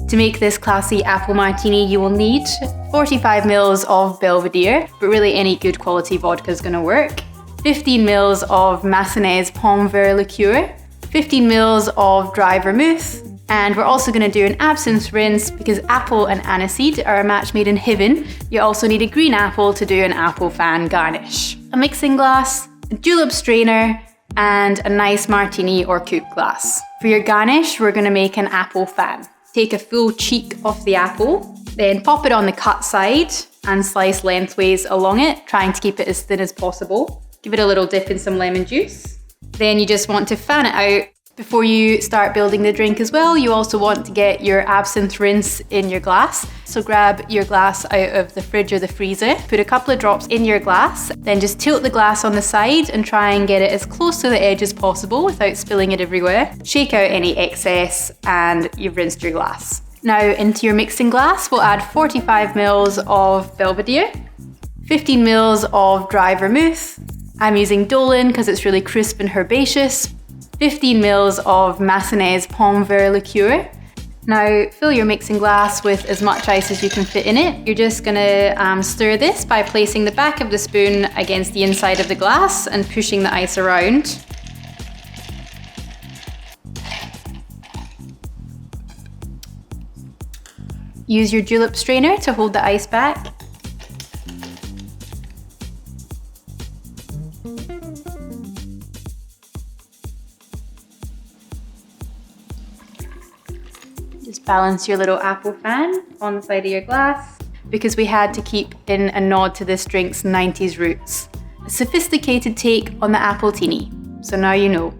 To make this classy apple martini, you will need 45 ml of Belvedere, but really any good quality vodka is going to work. 15 ml of Massanez Pomme Liqueur, 15 ml of dry vermouth, and we're also going to do an absinthe rinse because apple and aniseed are a match made in heaven. You also need a green apple to do an apple fan garnish. A mixing glass, a julep strainer, and a nice martini or coupe glass. For your garnish, we're going to make an apple fan. Take a full cheek off the apple, then pop it on the cut side and slice lengthways along it, trying to keep it as thin as possible. Give it a little dip in some lemon juice. Then you just want to fan it out. Before you start building the drink as well, you also want to get your absinthe rinse in your glass. So grab your glass out of the fridge or the freezer, put a couple of drops in your glass, then just tilt the glass on the side and try and get it as close to the edge as possible without spilling it everywhere. Shake out any excess and you've rinsed your glass. Now into your mixing glass, we'll add 45 ml of Belvedere, 15 ml of dry vermouth. I'm using Dolin because it's really crisp and herbaceous. 15 ml of Massanez Pomme Liqueur. Now fill your mixing glass with as much ice as you can fit in it. You're just gonna stir this by placing the back of the spoon against the inside of the glass and pushing the ice around. Use your julep strainer to hold the ice back. Just balance your little apple fan on the side of your glass because we had to keep in a nod to this drink's 90s roots. A sophisticated take on the Appletini. So now you know.